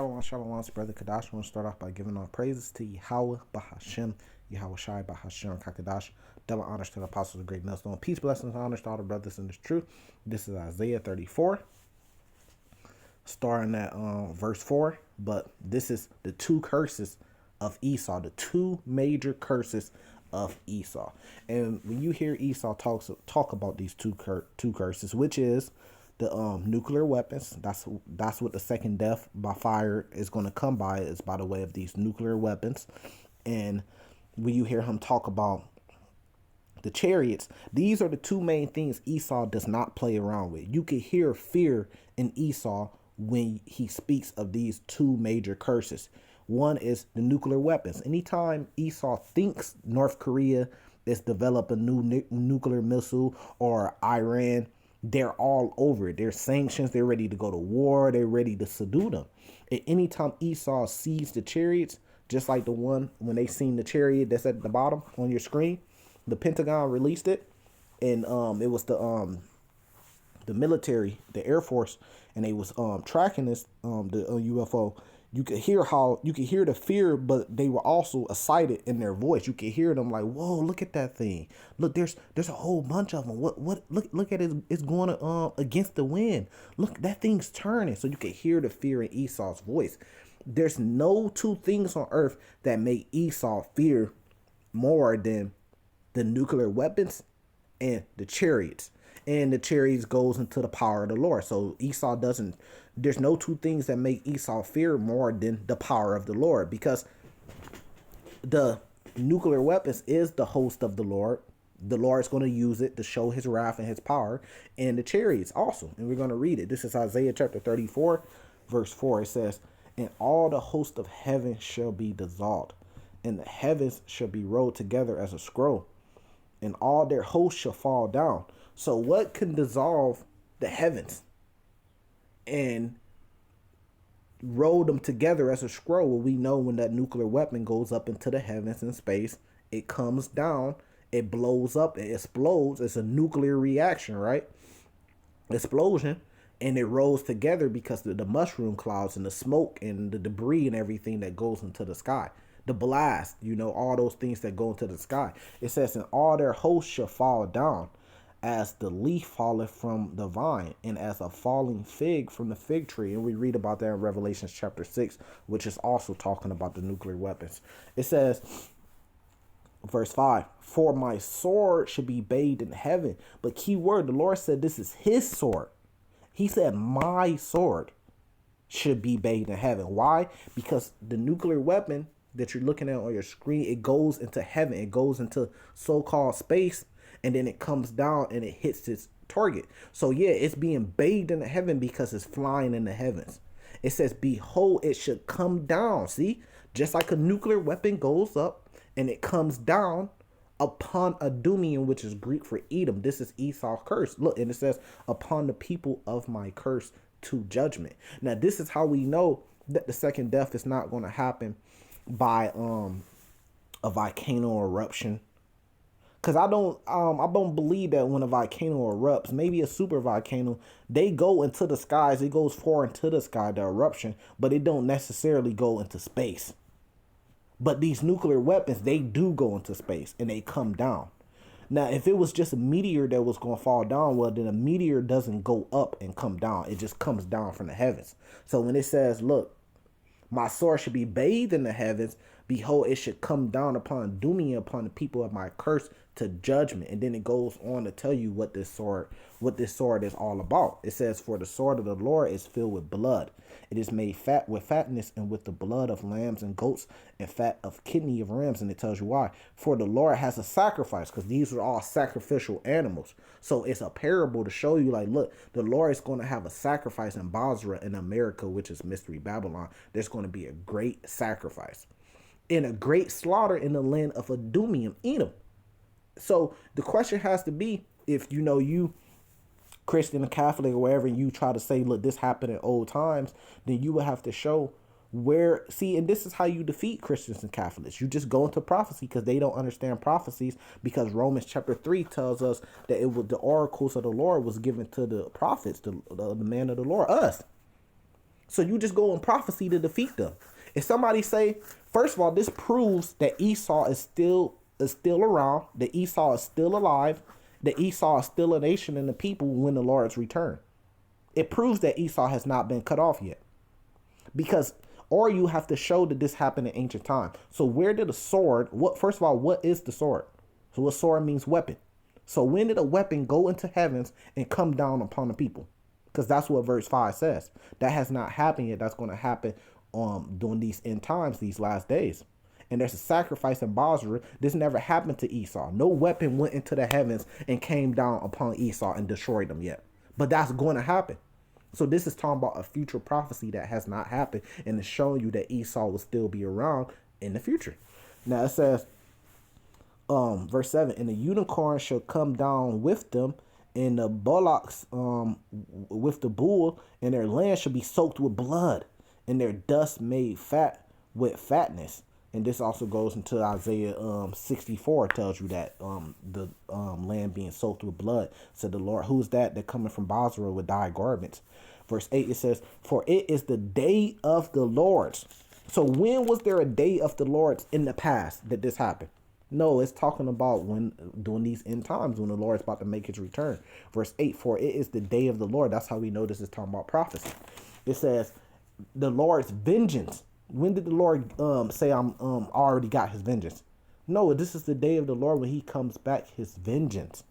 Shalom, shalom, it's Brother Kadash. I want to start off by giving all praises to Yahweh Bahashem, Yahweh Shai Bahashem Kakadash. Double honors to the apostles of great millstone. Peace, blessings, honors to all the brothers in this truth. This is Isaiah 34, starting at verse 4. But this is the two curses of Esau, the two major curses of Esau. And when you hear Esau talk about these two curses, which is the nuclear weapons, that's what the second death by fire is going to come by, is by the way of these nuclear weapons. And when you hear him talk about the chariots, these are the two main things Esau does not play around with. You can hear fear in Esau when he speaks of these two major curses. One is the nuclear weapons. Anytime Esau thinks North Korea is develop a new nuclear missile, or Iran, they're all over it. There's sanctions. They're ready to go to war. They're ready to subdue them. And anytime Esau sees the chariots, just like the one when they seen the chariot that's at the bottom on your screen, the Pentagon released it, and it was the military, the Air Force, and they was tracking this the UFO. You could hear the fear, but they were also excited in their voice. You could hear them like, "Whoa, look at that thing! Look, there's a whole bunch of them. What look at it! It's going against the wind. Look, that thing's turning." So you could hear the fear in Esau's voice. There's no two things on earth that make Esau fear more than the nuclear weapons and the chariots. And the chariots goes into the power of the Lord. So Esau doesn't, there's no two things that make Esau fear more than the power of the Lord, because the nuclear weapons is the host of the Lord. The Lord is going to use it to show his wrath and his power, and the chariots also. And we're going to read it. This is Isaiah chapter 34, verse 4. It says, "And all the host of heaven shall be dissolved, and the heavens shall be rolled together as a scroll, and all their hosts shall fall down." So what can dissolve the heavens and roll them together as a scroll? Well, we know when that nuclear weapon goes up into the heavens in space, it comes down, it blows up, it explodes. It's a nuclear reaction, right? Explosion. And it rolls together because of the mushroom clouds and the smoke and the debris and everything that goes into the sky. The blast, all those things that go into the sky. It says, "And all their hosts shall fall down, as the leaf falleth from the vine, and as a falling fig from the fig tree." And we read about that in Revelation chapter 6, which is also talking about the nuclear weapons. It says, verse 5, "For my sword should be bathed in heaven." But key word, the Lord said this is his sword. He said, "My sword should be bathed in heaven." Why? Because the nuclear weapon that you're looking at on your screen, it goes into heaven. It goes into so-called space, and then it comes down and it hits its target. So yeah, it's being bathed in the heaven because it's flying in the heavens. It says, "Behold, it should come down." See, just like a nuclear weapon goes up and it comes down upon Adumium, which is Greek for Edom. This is Esau's curse. Look, and it says, "Upon the people of my curse to judgment." Now, this is how we know that the second death is not going to happen by a volcano eruption. Cause I don't believe that when a volcano erupts, maybe a super volcano, they go into the skies. It goes far into the sky, the eruption, but it don't necessarily go into space. But these nuclear weapons, they do go into space and they come down. Now, if it was just a meteor that was going to fall down, well, then a meteor doesn't go up and come down. It just comes down from the heavens. So when it says, "Look, my sword should be bathed in the heavens, behold, it should come down upon Dumia, upon the people of my curse to judgment." And then it goes on to tell you what this sword is all about. It says, "For the sword of the Lord is filled with blood. It is made fat with fatness, and with the blood of lambs and goats, and fat of kidney of rams." And it tells you why. "For the Lord has a sacrifice," because these are all sacrificial animals. So it's a parable to show you, like, look, the Lord is going to have a sacrifice in Basra in America, which is Mystery Babylon. There's going to be a great sacrifice and a great slaughter in the land of Adumium, Edom. So the question has to be, if you Christian or Catholic or wherever, you try to say, look, this happened in old times, then you would have to show where. See, and this is how you defeat Christians and Catholics. You just go into prophecy, because they don't understand prophecies, because Romans chapter 3 tells us that it was the oracles of the Lord was given to the prophets, the man of the Lord, us. So you just go in prophecy to defeat them. If somebody say, first of all, this proves that Esau is still around, that Esau is still alive, that Esau is still a nation and a people when the Lord's return. It proves that Esau has not been cut off yet. Because, or you have to show that this happened in ancient time. So where did a sword, first of all, what is the sword? So a sword means weapon. So when did a weapon go into heavens and come down upon the people? Because that's what verse 5 says. That has not happened yet. That's going to happen during these end times, these last days. And there's a sacrifice in Basra. This never happened to Esau. No weapon went into the heavens and came down upon Esau and destroyed them yet. But that's going to happen. So this is talking about a future prophecy that has not happened, and it's showing you that Esau will still be around in the future. Now it says, verse 7, and the unicorn shall come down with them, and the bullocks with the bull, and their land shall be soaked with blood, and their dust made fat with fatness. And this also goes into Isaiah 64, tells you that the land being soaked with blood. Said the Lord, who's that coming from Basra with dyed garments? Verse 8, it says, for it is the day of the Lord's. So when was there a day of the Lord's in the past that this happened? No, it's talking about when during these end times when the Lord is about to make his return. Verse 8, for it is the day of the Lord. That's how we know this is talking about prophecy. It says the Lord's vengeance. When did the Lord say I'm already got his vengeance? No, this is the day of the Lord when he comes back, his vengeance.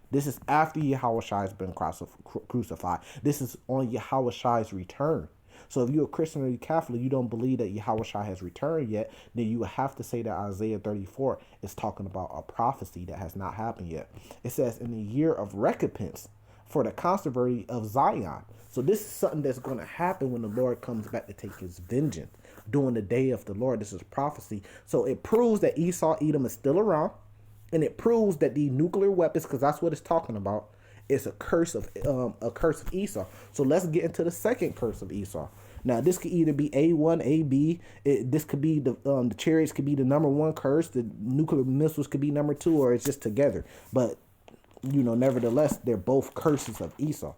This is after Yahushua has been crucified. This is on Yahushua's return. So if you're a Christian or you're Catholic, you don't believe that Yahushua has returned yet, then you would have to say that Isaiah 34 is talking about a prophecy that has not happened yet. It says in the year of recompense for the controversy of Zion. So this is something that's going to happen when the Lord comes back to take his vengeance. During the day of the Lord, this is prophecy. So it proves that Esau, Edom is still around. And it proves that the nuclear weapons, because that's what it's talking about, is a curse of Esau. So let's get into the second curse of Esau. Now, this could either be A1, AB. This could be the chariots could be the number one curse. The nuclear missiles could be number two, or it's just together. But, nevertheless, they're both curses of Esau.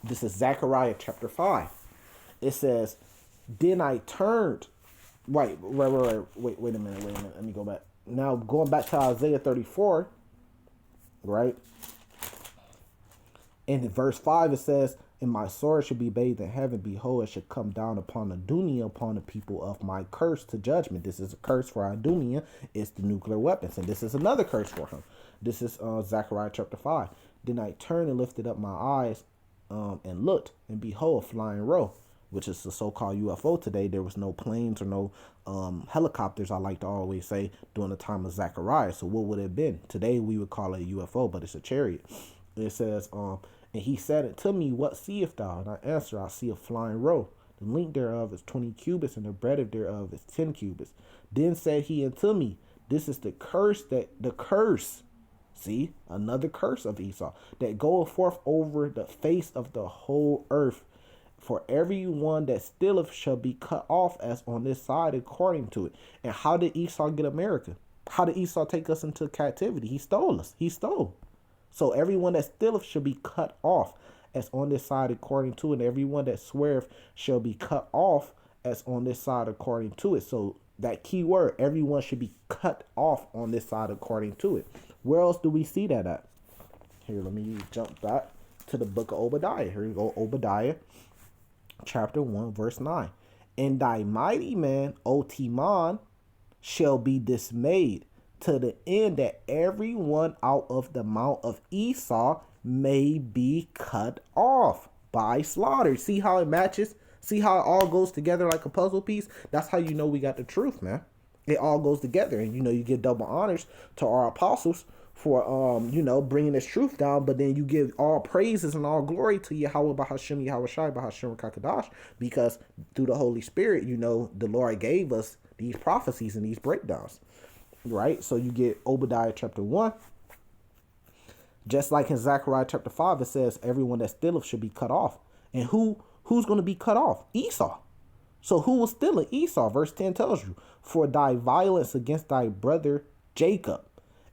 This is Zechariah chapter 5. It says, then I turned. Wait a minute. Let me go back. Now, going back to Isaiah 34, right? In verse 5, it says, and my sword shall be bathed in heaven. Behold, it shall come down upon Adunia, upon the people of my curse to judgment. This is a curse for Adunia. It's the nuclear weapons. And this is another curse for him. This is Zechariah chapter 5. Then I turned and lifted up my eyes and looked, and behold, a flying roe, which is the so-called UFO today. There was no planes or no helicopters, I like to always say, during the time of Zechariah. So what would it have been? Today we would call it a UFO, but it's a chariot. It says, and he said it to me, what seest thou? And I answered, I see a flying roe. The length thereof is 20 cubits, and the breadth thereof is 10 cubits. Then said he unto me, this is the curse, see, another curse of Esau, that goeth forth over the face of the whole earth. For every one that stealeth shall be cut off as on this side according to it. And how did Esau get America? How did Esau take us into captivity? He stole us. He stole. So everyone that stealeth shall be cut off as on this side according to it. And everyone that sweareth shall be cut off as on this side according to it. So that key word, everyone should be cut off on this side according to it. Where else do we see that at? Here, let me jump back to the book of Obadiah. Here we go, Obadiah. Chapter 1, verse 9. And thy mighty man, O Teman, shall be dismayed, to the end that every one out of the mount of Esau may be cut off by slaughter. See how it matches? See how it all goes together like a puzzle piece? That's how you know we got the truth, man. It all goes together. And, you give double honors to our apostles for, bringing this truth down. But then you give all praises and all glory to Yahweh Bahashem, Yahweh Shai, Bahashem Kakadash, because through the Holy Spirit, the Lord gave us these prophecies and these breakdowns. Right? So you get Obadiah chapter 1. Just like in Zechariah chapter 5, it says everyone that stealeth should be cut off. And who's going to be cut off? Esau. So who was stealing? Esau. Verse 10 tells you, for thy violence against thy brother Jacob.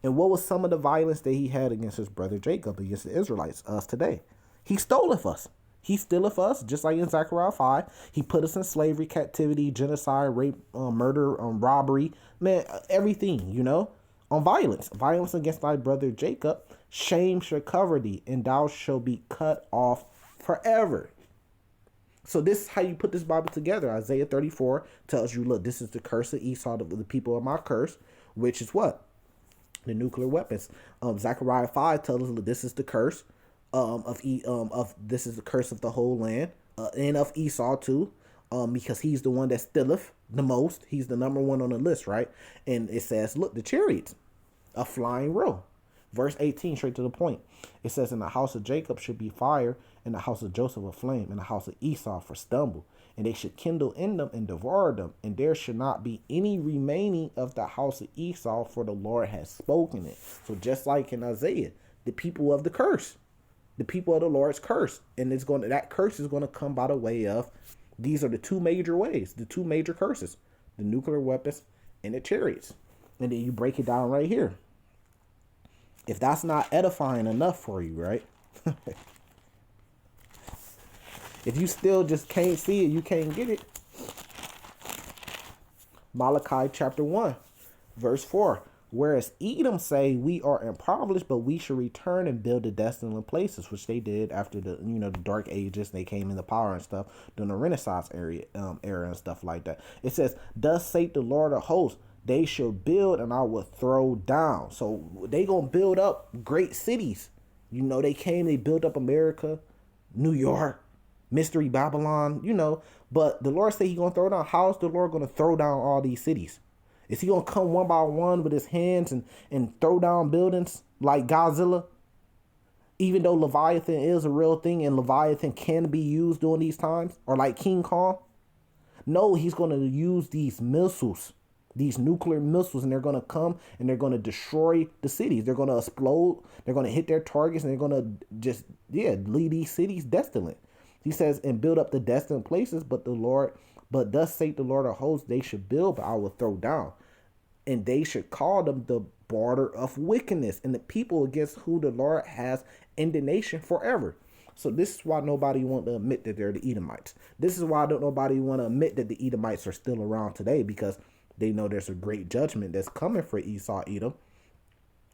And what was some of the violence that he had against his brother Jacob, against the Israelites, us today? He stole of us. He stilleth us, just like in Zechariah 5. He put us in slavery, captivity, genocide, rape, murder, robbery, man, everything, on violence. Violence against thy brother Jacob. Shame shall cover thee, and thou shalt be cut off forever. So this is how you put this Bible together. Isaiah 34 tells you, look, this is the curse of Esau, the people of my curse, which is what? The nuclear weapons. Zechariah 5 tells us, look, this is the curse of this is the curse of the whole land, and of Esau too, because he's the one that stilleth the most. He's the number one on the list, right? And it says, look, the chariots, a flying row. Verse 18, straight to the point. It says, in the house of Jacob should be fire, in the house of Joseph a flame, in the house of Esau for stumble. And they should kindle in them and devour them. And there should not be any remaining of the house of Esau, for the Lord has spoken it. So just like in Isaiah, the people of the curse, the people of the Lord's curse. And that curse is going to come by the way of, these are the two major ways, the two major curses, the nuclear weapons and the chariots. And then you break it down right here. If that's not edifying enough for you, right? If you still just can't see it, you can't get it. Malachi chapter 1, verse 4. Whereas Edom say, we are impoverished, but we should return and build the desolate places, which they did after the dark ages. They came into power and stuff during the Renaissance era and stuff like that. It says, thus saith the Lord of hosts, they shall build and I will throw down. So they gonna build up great cities. They came, they built up America, New York, Mystery Babylon, but the Lord said he gonna throw down. How's the Lord gonna throw down all these cities? Is he going to come one by one with his hands and throw down buildings like Godzilla? Even though Leviathan is a real thing and Leviathan can be used during these times, or like King Kong? No, he's going to use these missiles, these nuclear missiles, and they're going to come and they're going to destroy the cities. They're going to explode. They're going to hit their targets and they're going to just, leave these cities desolate. He says, and build up the desolate places, but thus saith the Lord of hosts, they should build, but I will throw down. And they should call them the border of wickedness, and the people against who the Lord has indignation forever. So this is why nobody want to admit that they're the Edomites. This is why nobody want to admit that the Edomites are still around today, because they know there's a great judgment that's coming for Esau, Edom,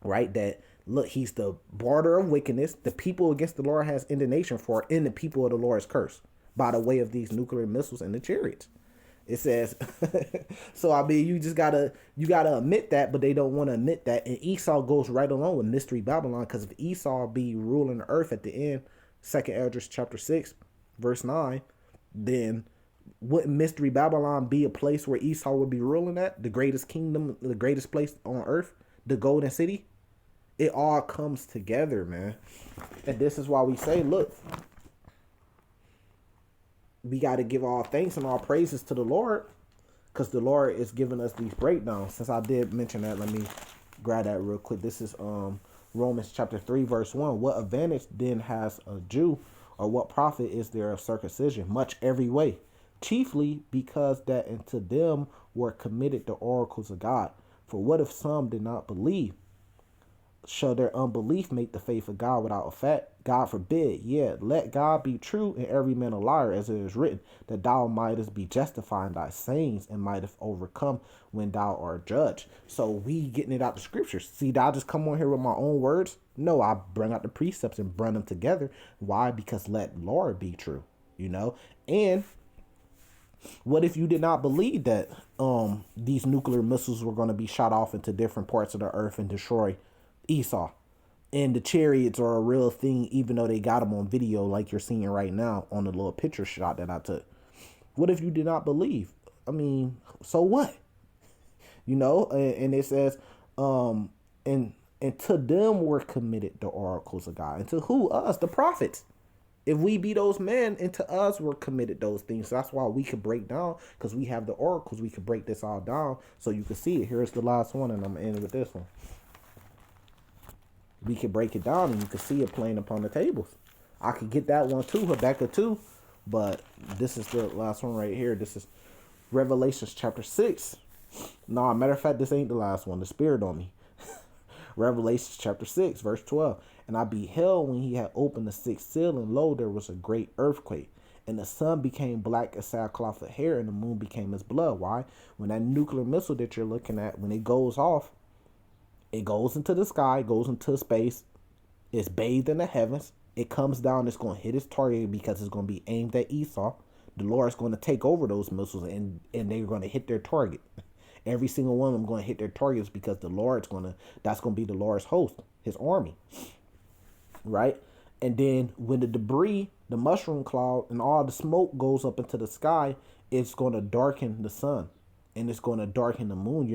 right? That, look, he's the border of wickedness. The people against the Lord has indignation for, and the people of the Lord is cursed by the way of these nuclear missiles and the chariots. It says, so I mean, you gotta admit that, but they don't want to admit that. And Esau goes right along with Mystery Babylon, because if Esau be ruling the earth at the end, 2nd Esdras chapter 6, verse 9, then wouldn't Mystery Babylon be a place where Esau would be ruling at? The greatest kingdom, the greatest place on earth, the golden city? It all comes together, man. And this is why we say, look, we got to give all thanks and all praises to the Lord, because the Lord is giving us these breakdowns. Since I did mention that, let me grab that real quick. This is Romans chapter 3, verse 1. What advantage then has a Jew, or what profit is there of circumcision? Much every way, chiefly because that into them were committed the oracles of God. For what if some did not believe? Shall their unbelief make the faith of God without effect? God forbid. Yet let God be true and every man a liar, as it is written, that thou mightest be justified in thy sayings and mightest overcome when thou art judged. So we getting it out the scriptures. See, did I just come on here with my own words? No, I bring out the precepts and bring them together. Why? Because let Lord be true, And what if you did not believe that these nuclear missiles were going to be shot off into different parts of the earth and destroy Esau? And the chariots are a real thing, even though they got them on video like you're seeing right now on the little picture shot that I took. What if you did not believe? I mean, so what? And it says, and to them were committed the oracles of God. And to who? Us, the prophets. If we be those men, and to us were committed those things. So that's why we could break down, because we have the oracles. We could break this all down so you can see it. Here's the last one, and I'm going to end with this one. We could break it down and you could see it playing upon the tables. I could get that one too, Habakkuk 2, but this is the last one right here. This is Revelations chapter 6. Matter of fact, this ain't the last one. The Spirit on me. Revelations chapter 6, verse 12. And I beheld when he had opened the sixth seal, and lo, there was a great earthquake. And the sun became black as sackcloth of hair, and the moon became as blood. Why? When that nuclear missile that you're looking at, when it goes off, it goes into the sky, goes into space, it's bathed in the heavens. It comes down, it's going to hit its target because it's going to be aimed at Esau. The Lord's going to take over those missiles, and they're going to hit their target. Every single one of them going to hit their targets because that's going to be the Lord's host, his army, right? And then when the debris, the mushroom cloud, and all the smoke goes up into the sky, it's going to darken the sun, and it's going to darken the moon.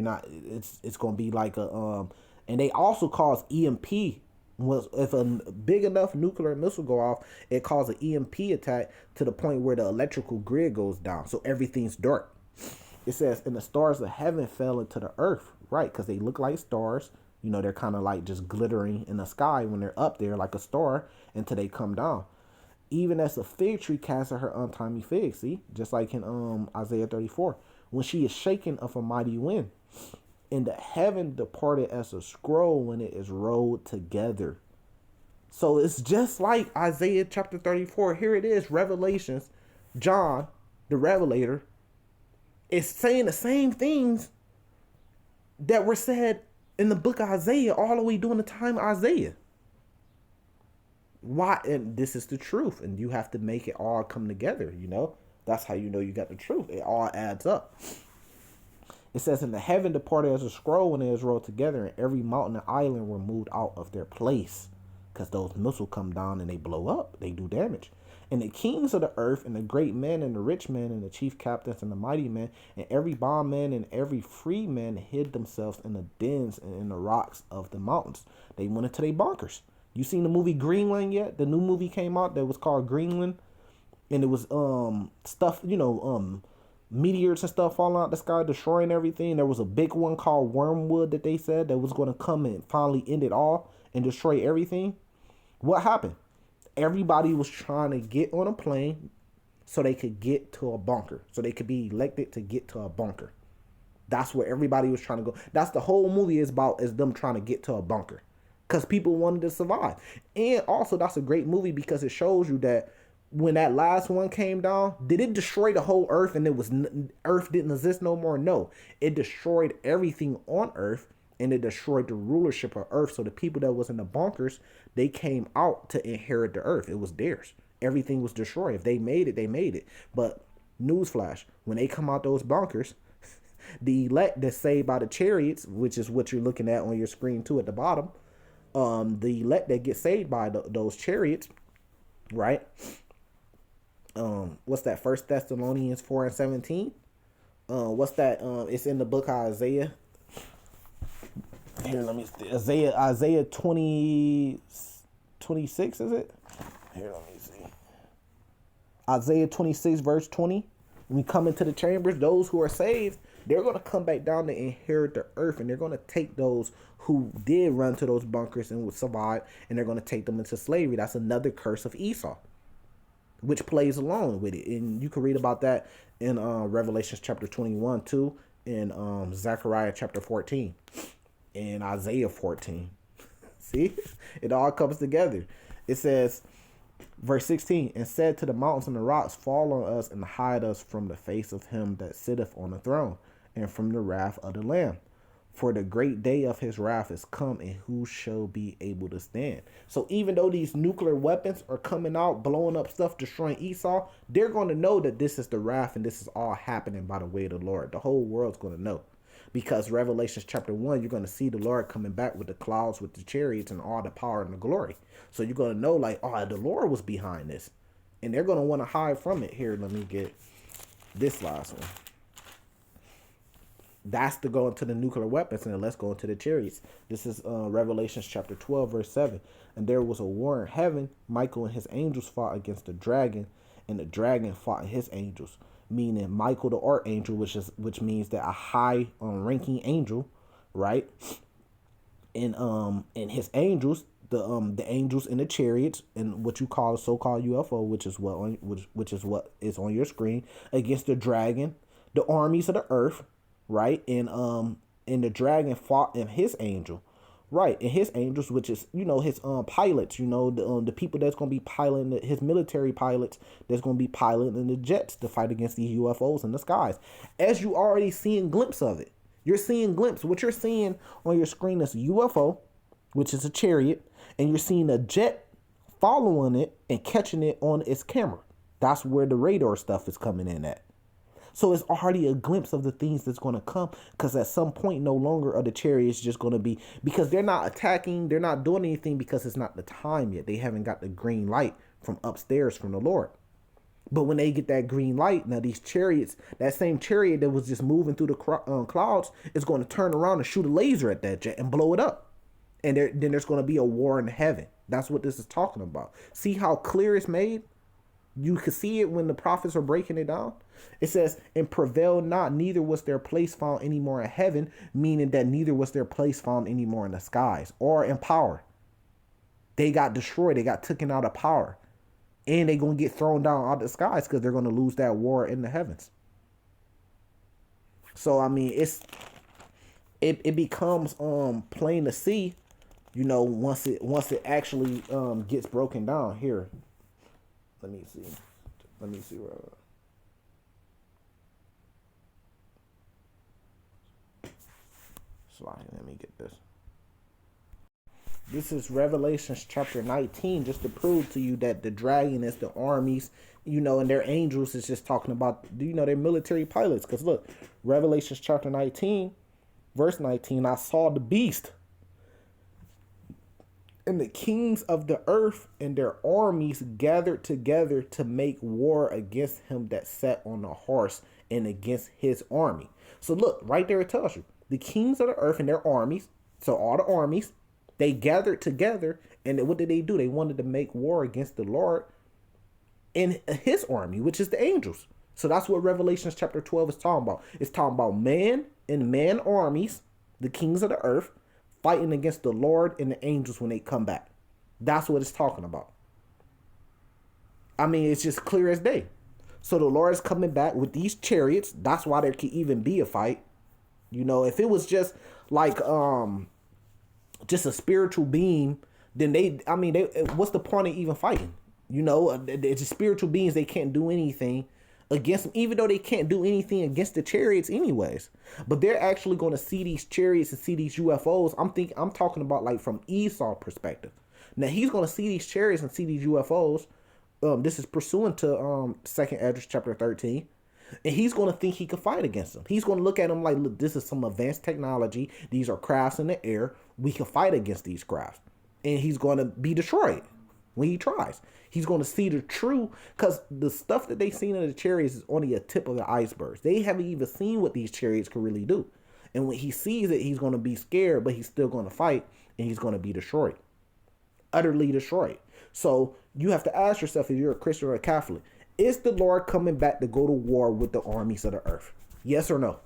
It's going to be like and they also cause EMP. If a big enough nuclear missile go off, it causes an EMP attack to the point where the electrical grid goes down, so everything's dark. It says, and the stars of heaven fell into the earth, right? Because they look like stars. They're kind of like just glittering in the sky when they're up there like a star until they come down. Even as a fig tree casts her untimely figs, see? Just like in Isaiah 34. When she is shaken of a mighty wind. And the heaven departed as a scroll when it is rolled together. So it's just like Isaiah chapter 34. Here it is, Revelations. John, the Revelator, is saying the same things that were said in the book of Isaiah all the way during the time of Isaiah. Why? And this is the truth, and you have to make it all come together. That's how you know you got the truth. It all adds up. It says, and the heaven departed as a scroll when it is rolled together, and every mountain and island were moved out of their place. Because those missiles come down and they blow up. They do damage. And the kings of the earth, and the great men, and the rich men, and the chief captains, and the mighty men, and every bondman, and every free man hid themselves in the dens and in the rocks of the mountains. They went into their bunkers. You seen the movie Greenland yet? The new movie came out that was called Greenland. And it was stuff, meteors and stuff falling out the sky, destroying everything. There was a big one called Wormwood that they said that was going to come and finally end it all and destroy everything. What happened? Everybody was trying to get on a plane so they could get to a bunker, so they could be elected to get to a bunker. That's where everybody was trying to go. That's the whole movie is about, is them trying to get to a bunker because people wanted to survive. And also that's a great movie because it shows you that when that last one came down, did it destroy the whole earth and earth didn't exist no more? No, it destroyed everything on earth, and it destroyed the rulership of earth. So the people that was in the bunkers, they came out to inherit the earth. It was theirs. Everything was destroyed. If they made it, they made it. But newsflash, when they come out those bunkers, the elect that's saved by the chariots, which is what you're looking at on your screen too at the bottom, the elect that get saved by those chariots, right? What's that? 1 Thessalonians 4:17. What's that? It's in the book of Isaiah. Here, let me see. Isaiah 26, is it? Here, let me see. Isaiah 26 verse 20. When we come into the chambers, those who are saved, they're going to come back down to inherit the earth, and they're going to take those who did run to those bunkers and would survive, and they're going to take them into slavery. That's another curse of Esau, which plays along with it. And you can read about that in Revelation chapter 21 too, in Zechariah chapter 14, and Isaiah 14. See, it all comes together. It says, verse 16, and said to the mountains and the rocks, fall on us and hide us from the face of him that sitteth on the throne, and from the wrath of the Lamb. For the great day of his wrath is come, and who shall be able to stand? So even though these nuclear weapons are coming out, blowing up stuff, destroying Esau, they're going to know that this is the wrath and this is all happening by the way of the Lord. The whole world's going to know. Because Revelation chapter 1, you're going to see the Lord coming back with the clouds, with the chariots, and all the power and the glory. So you're going to know, like, oh, the Lord was behind this. And they're going to want to hide from it. Here, let me get this last one. That's to go into the nuclear weapons, and then let's go into the chariots. This is Revelation chapter 12, verse 7. And there was a war in heaven. Michael and his angels fought against the dragon, and the dragon fought and his angels. Meaning Michael the archangel, which means that a high ranking angel, right? And his angels, the angels in the chariots, and what you call a so-called UFO, which is what is on your screen, against the dragon, the armies of the earth, right? And the dragon fought in his angel, Right, and his angels, which is his pilots, the people that's gonna be piloting his military pilots, that's gonna be piloting the jets to fight against these UFOs in the skies. As you already seeing glimpse of it, you're seeing glimpse. What you're seeing on your screen is a UFO, which is a chariot, and you're seeing a jet following it and catching it on its camera. That's where the radar stuff is coming in at. So it's already a glimpse of the things that's going to come, because at some point, no longer are the chariots just going to be, because they're not attacking, they're not doing anything because it's not the time yet. They haven't got the green light from upstairs from the Lord. But when they get that green light, now these chariots, that same chariot that was just moving through the clouds, is going to turn around and shoot a laser at that jet and blow it up. And then there's going to be a war in heaven. That's what this is talking about. See how clear it's made? You could see it when the prophets are breaking it down. It says, and prevail not, neither was their place found anymore in heaven, meaning that neither was their place found anymore in the skies or in power. They got destroyed. They got taken out of power. And they're going to get thrown down out of the skies because they're going to lose that war in the heavens. So, I mean, it becomes plain to see, once it actually gets broken down. Here, let me see where. Let me get this. This is Revelations chapter 19, just to prove to you that the dragon is the armies, and their angels is just talking about, their military pilots. Because look, Revelations chapter 19, verse 19, I saw the beast and the kings of the earth and their armies gathered together to make war against him that sat on the horse and against his army. So look, right there it tells you. The kings of the earth and their armies, so all the armies, they gathered together, and what did they do? They wanted to make war against the Lord and his army, which is the angels. So that's what Revelation chapter 12 is talking about. It's talking about man and man armies, the kings of the earth, fighting against the Lord and the angels when they come back. That's what it's talking about. I mean, it's just clear as day. So the Lord is coming back with these chariots. That's why there could even be a fight. If it was just like just a spiritual being, then what's the point of even fighting? It's just spiritual beings. They can't do anything against them, even though they can't do anything against the chariots anyways. But they're actually going to see these chariots and see these UFOs. I'm talking about like from Esau perspective. Now he's going to see these chariots and see these UFOs. This is pursuant to 2nd Esdras chapter 13. And he's going to think he could fight against them. He's going to look at them like, look, this is some advanced technology. These are crafts in the air. We can fight against these crafts. And he's going to be destroyed when he tries. He's going to see the true, because the stuff that they've seen in the chariots is only a tip of the iceberg. They haven't even seen what these chariots can really do. And when he sees it, he's going to be scared, but he's still going to fight, and he's going to be destroyed. Utterly destroyed. So you have to ask yourself, if you're a Christian or a Catholic, is the Lord coming back to go to war with the armies of the earth? Yes or no?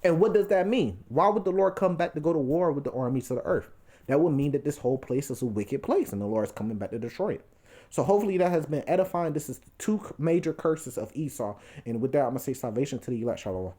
And what does that mean? Why would the Lord come back to go to war with the armies of the earth? That would mean that this whole place is a wicked place and the Lord is coming back to destroy it. So hopefully that has been edifying. This is the two major curses of Esau. And with that, I'm going to say salvation to the elect. Shalom.